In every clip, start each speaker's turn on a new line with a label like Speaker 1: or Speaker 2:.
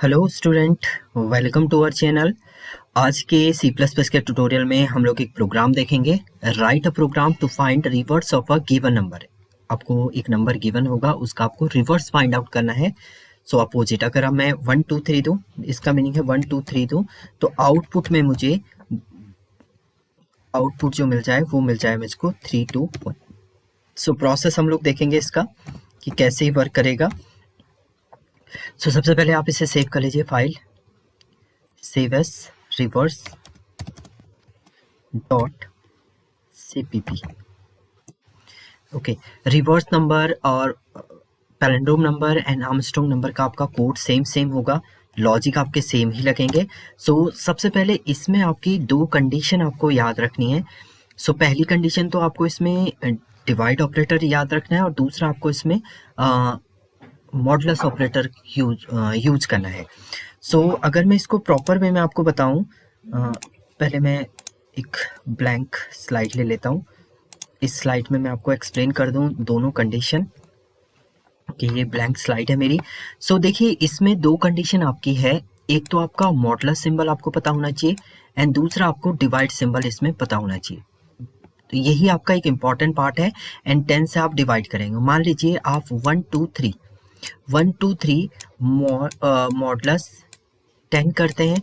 Speaker 1: Hello student, welcome to our channel. आज के C plus plus के ट्यूटोरियल में हम लोग एक प्रोग्राम देखेंगे। Write a program to find reverse of a given number. आपको एक नंबर गिवन होगा, उसका आपको रिवर्स फाइंड आउट करना है। सो अपोजिट, अगर अब मैं 1 2 3 दूँ, इसका मीनिंग है 1 2 3 दूँ, तो आउटपुट में मुझे आउटपुट जो मिल जाए वो मिल जाए मुझको 3 2 1। सो प्रोसेस हम लोग देखेंगे इसका कि कैसे ही वर्क करेगा। सो सबसे पहले आप इसे सेव कर लीजिए, file save as reverse dot cpp। Okay, reverse number और palindrome number and Armstrong number का आपका कोड सेम होगा, लॉजिक आपके सेम ही लगेंगे। सो सबसे पहले इसमें आपकी दो कंडीशन आपको याद रखनी है। सो पहली कंडीशन तो आपको इसमें डिवाइड ऑपरेटर याद रखना है और दूसरा आपको इसमें मॉडुलस ऑपरेटर यूज करना है। सो अगर मैं इसको प्रॉपर वे में आपको बताऊं, पहले मैं एक ब्लैंक स्लाइड ले लेता हूं। इस स्लाइड में मैं आपको एक्सप्लेन कर दूं दोनों कंडीशन कि ये ब्लैंक स्लाइड है मेरी। सो देखिए, इसमें दो कंडीशन आपकी है। एक तो आपका मॉडुलस सिंबल आपको पता होना चाहिए एंड दूसरा आपको डिवाइड सिंबल इसमें पता होना चाहिए। तो यही आपका एक इम्पॉर्टेंट पार्ट है। एंड 10 से आप डिवाइड करेंगे। मान लीजिए आप 1 2 3 मॉडुलस 10 करते हैं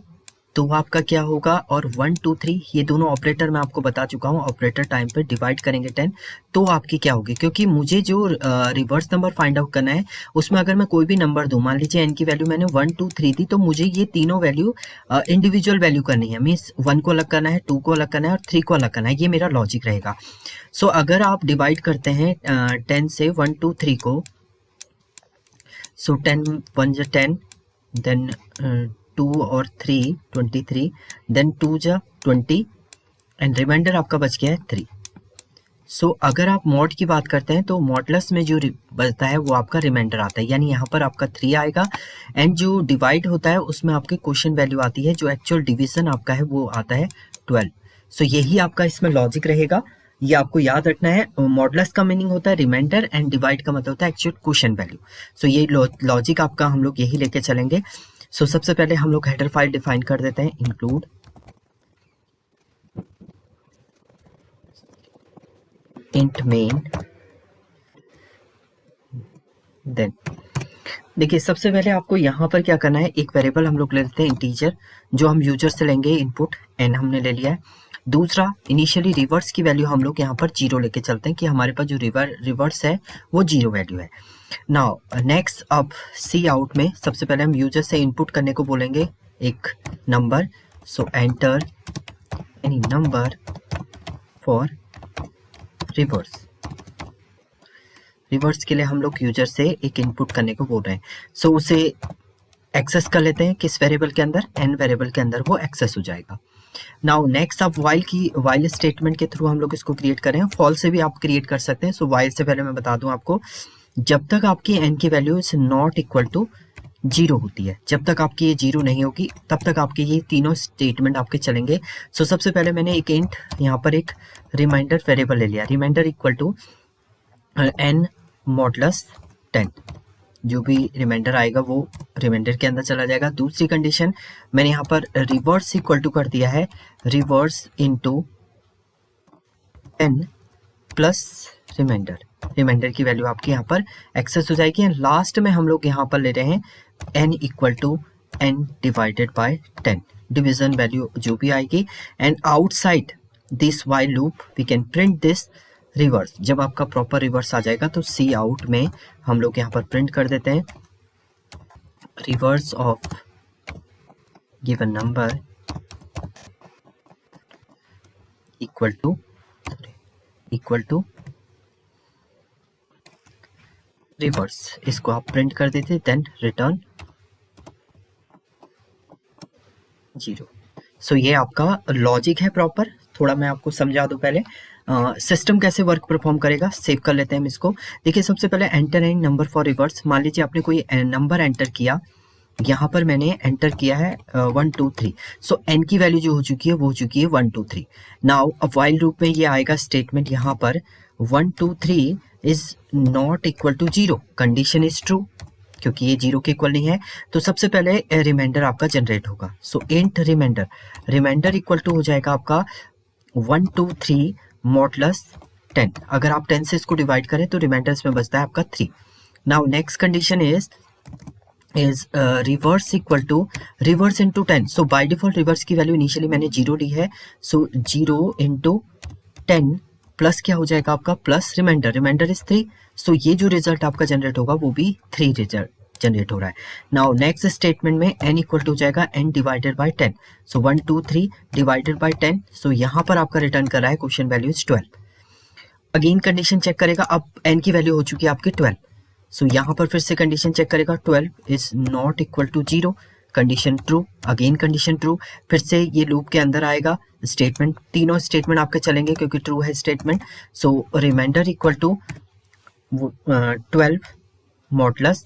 Speaker 1: तो आपका क्या होगा, और 1 2 3 ये दोनों ऑपरेटर मैं आपको बता चुका हूँ, ऑपरेटर टाइम पे डिवाइड करेंगे 10 तो आपकी क्या होगी। क्योंकि मुझे जो रिवर्स नंबर फाइंड आउट करना है उसमें अगर मैं कोई भी नंबर दूं, मान लीजिए n की वैल्यू मैंने 1 2 3 दी, तो मुझे ये तीनों वैल्यू इंडिविजुअल वैल्यू करनी है। मीन्स 1 को अलग करना है, 2 को अलग करना है और 3 को अलग करना है। ये मेरा लॉजिक रहेगा। सो अगर आप डिवाइड करते हैं 10 से 1 2 3 को, सो 10 1 जा 10, देन 2 और 3 23, देन 2 जा 20 एंड रिमाइंडर आपका बच गया है 3। सो अगर आप मॉड की बात करते हैं तो मॉडुलस में जो बचता है वो आपका रिमाइंडर आता है, यानी यहाँ पर आपका 3 आएगा। एंड जो डिवाइड होता है उसमें आपकी क्वोशिएंट वैल्यू आती है, जो एक्चुअल डिवीजन आपका है वो आता है 12। सो यही आपका इसमें लॉजिक रहेगा, ये आपको याद रखना है। मॉडुलस का मीनिंग होता है रिमाइंडर एंड डिवाइड का मतलब होता है एक्चुअल क्वोशिएंट वैल्यू। सो ये लॉजिक आपका हम लोग यही लेके चलेंगे। सो सबसे पहले हम लोग हेडर फाइल डिफाइन कर देते हैं, इंक्लूड इंट मेन। देन देखिए, सबसे पहले आपको यहाँ पर क्या करना है, एक वेरिएबल हम लोग ले लेते हैं इंटीजर, जो हम यूजर से लेंगे इनपुट, एन हमने ले लिया है। दूसरा, इनिशियली रिवर्स की वैल्यू हम लोग यहाँ पर 0 लेके चलते हैं कि हमारे पास जो रिवर्स है वो 0 वैल्यू है। नाउ नेक्स्ट, अब सी आउट में सबसे पहले हम यूजर से इनपुट करने को बोलेंगे एक number. So enter any number for reverse. Reverse के लिए हम लोग यूजर से एक इनपुट करने को बोल रहे हैं। सो उसे एक्सेस कर लेते हैं किस वेरिएबल के अंदर, एन वेरिएबल के अंदर वो एक्सेस हो जाएगा। नाउ नेक्स्ट, आप वाइल स्टेटमेंट के थ्रू हम लोग इसको क्रिएट करें। फॉल से भी आप क्रिएट कर सकते हैं। सो वाइल से पहले मैं बता दूं आपको, जब तक आपकी एन की value is not equal to 0 होती है, जब तक आपकी ये 0 नहीं होगी तब तक आपके ये तीनों स्टेटमेंट आपके चलेंगे। सो सबसे पहले मैंने एक इंट यहाँ पर एक रिमाइंडर वेरिएबल ले लिया, remainder equal to n modulus 10। जो भी रिमाइंडर आएगा वो रिमाइंडर के अंदर चला जाएगा। दूसरी कंडीशन मैंने यहाँ पर रिवर्स इक्वल टू कर दिया है, reverse into n plus reminder. Reminder की वैल्यू आपकी यहाँ पर एक्सेस हो जाएगी। एंड लास्ट में हम लोग यहाँ पर ले रहे हैं n equal to n divided by 10, division value जो भी आएगी। And outside this while loop we can print this reverse. जब आपका प्रॉपर रिवर्स आ जाएगा तो सी आउट में हम लोग यहाँ पर प्रिंट कर देते हैं reverse of given number equal to reverse. इसको आप प्रिंट कर देते, देन रिटर्न 0। सो ये आपका लॉजिक है प्रॉपर। थोड़ा मैं आपको समझा दूं पहले सिस्टम कैसे वर्क परफॉर्म करेगा। सेव कर लेते हैं हम इसको। देखिए, सबसे पहले enter any number for reverse. मान लीजिए आपने कोई नंबर एंटर किया, यहाँ पर मैंने एंटर किया है 1 2 3। सो एन की वैल्यू जो हो चुकी है वो हो चुकी है 1 2 3। नाउ अब वाइल लूप में ये आएगा स्टेटमेंट यहाँ पर 1 2 3 is not equal to 0, condition is true. क्योंकि ये 0 के इक्वल नहीं है। तो सबसे पहले रिमाइंडर आपका जनरेट होगा। So int reminder, reminder equal to हो जाएगा आपका 123 मॉडुलस 10। अगर आप 10 से इसको डिवाइड करें तो रिमाइंडर इसमें बचता है आपका 3। Now next condition is reverse equal to reverse into 10। So by default reverse की वैल्यू इनिशियली मैंने 0 ली है। सो 0 इंटू 10 प्लस क्या हो जाएगा आपका प्लस रिमाइंडर, रिमाइंडर इज 3। सो ये जो रिजल्ट आपका जनरेट होगा वो भी 3 रिजल्ट जनरेट हो रहा है। नाउ नेक्स्ट स्टेटमेंट में n इक्वल टू हो जाएगा n divided by 10। So 1 2 3 divided by 10। So यहाँ पर आपका रिटर्न कर रहा है question value is 12। Again condition check करेगा, अब n की वैल्यू हो चुकी है आपकी 12। सो यहाँ पर फिर से कंडीशन चेक करेगा, 12 is not equal to 0, condition true, again condition true. फिर से ये लूप के अंदर आएगा, स्टेटमेंट तीनों स्टेटमेंट आपके चलेंगे क्योंकि ट्रू है statement. So remainder equal to 12 modulus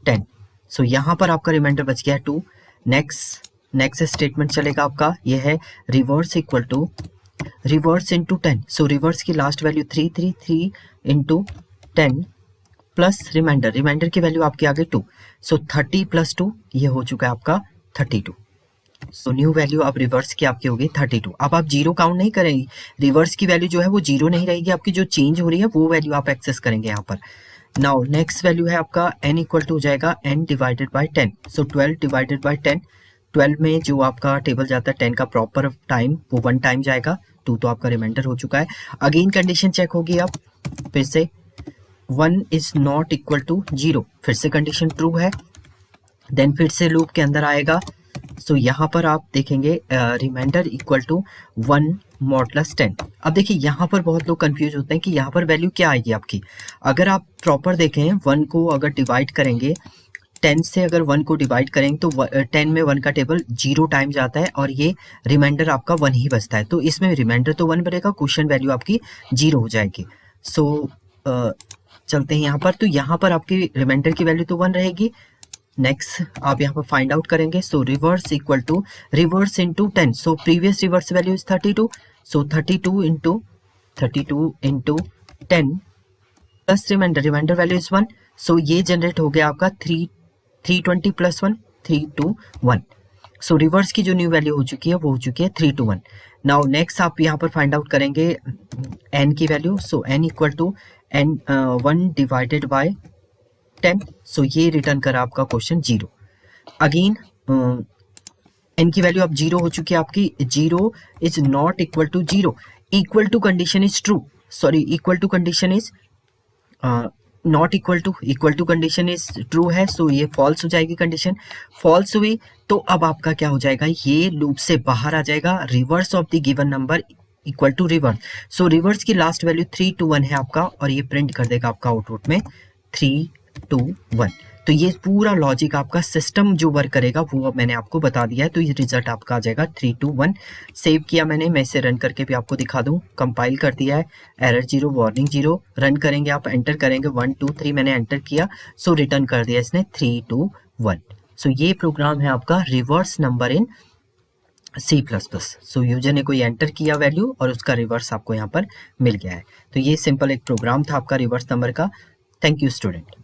Speaker 1: 10। So यहाँ पर आपका रिमाइंडर बच गया है 2। नेक्स्ट स्टेटमेंट चलेगा आपका, ये है reverse equal to reverse into 10। So reverse की last value 3 into 10 plus reminder, reminder की वैल्यू आपकी आ गई 2। सो 30 प्लस 2 ये हो चुका है आपका 32। सो न्यू वैल्यू अब रिवर्स की आपकी होगी 32। अब आप जीरो काउंट नहीं करेंगे, रिवर्स की वैल्यू जो है वो जीरो नहीं रहेगी, आपकी जो चेंज हो रही है वो वैल्यू आप एक्सेस करेंगे यहाँ पर। नाउ नेक्स्ट वैल्यू है आपका n इक्वल टू हो जाएगा n divided by 10। So 12 divided by 10, 12 में जो आपका टेबल जाता है 10 का प्रॉपर टाइम वो 1 टाइम जाएगा, 2 तो आपका रिमाइंडर हो चुका है। अगेन कंडीशन चेक होगी, अब फिर से 1 इज नॉट इक्वल टू 0, फिर से कंडीशन ट्रू है। देन फिर से लूप के अंदर आएगा। सो यहाँ पर आप देखेंगे रिमाइंडर इक्वल टू 1 मॉडुलस 10। अब देखिए यहाँ पर बहुत लोग कंफ्यूज होते हैं कि यहाँ पर वैल्यू क्या आएगी आपकी। अगर आप प्रॉपर देखें 1 को अगर डिवाइड करेंगे 10 से, अगर 1 को डिवाइड करेंगे तो 10 में 1 का टेबल 0 टाइम जाता है और ये रिमाइंडर आपका 1 ही बचता है। तो इसमें रिमाइंडर तो 1 बनेगा, क्वेश्चन वैल्यू आपकी 0 हो जाएगी। सो चलते हैं यहाँ पर, तो यहाँ पर आपकी रिमाइंडर की वैल्यू तो 1 रहेगी। नेक्स्ट आप यहाँ पर फाइंड आउट करेंगे। So reverse equal to reverse into 10। So previous reverse value is 32। So 32 into 10 plus reminder, remainder value is 1। So ये जनरेट हो गया आपका 320 प्लस 1 321। सो रिवर्स की जो न्यू वैल्यू हो चुकी है वो हो चुकी है 321। नाउ नेक्स्ट आप यहाँ पर फाइंड आउट करेंगे n की value. So n equal to n 1 divided by 10। So ये रिटर्न करा आपका क्वेश्चन 0। अगेन n की वैल्यू अब 0 हो चुकी है आपकी, 0 is not equal to 0, equal to condition is true, sorry equal to condition is not equal to condition is true है। सो ये फॉल्स हो जाएगी, कंडीशन फॉल्स हुई तो अब आपका क्या हो जाएगा, ये लूप से बाहर आ जाएगा। Reverse of the given number equal to reverse. So reverse की लास्ट वैल्यू 3 2 1 है आपका और ये प्रिंट कर देगा आपका आउटपुट में 3 2 1। तो ये पूरा लॉजिक आपका सिस्टम जो वर्क करेगा वो मैंने आपको बता दिया है। तो ये रिजल्ट आपका आ जाएगा 3 2 1। सेव किया मैंने, मैं इसे रन करके भी आपको दिखा दूं। कंपाइल कर दिया है, एरर 0 वार्निंग 0। रन करेंगे आप, एंटर करेंगे 1 2 3, मैंने एंटर किया। सो रिटर्न कर दिया इसने 3 2 1। सो ये प्रोग्राम है आपका reverse number in C++। So user ने कोई एंटर किया वैल्यू और उसका रिवर्स आपको यहाँ पर मिल गया है। तो ये सिंपल एक प्रोग्राम था आपका रिवर्स नंबर का। Thank you student.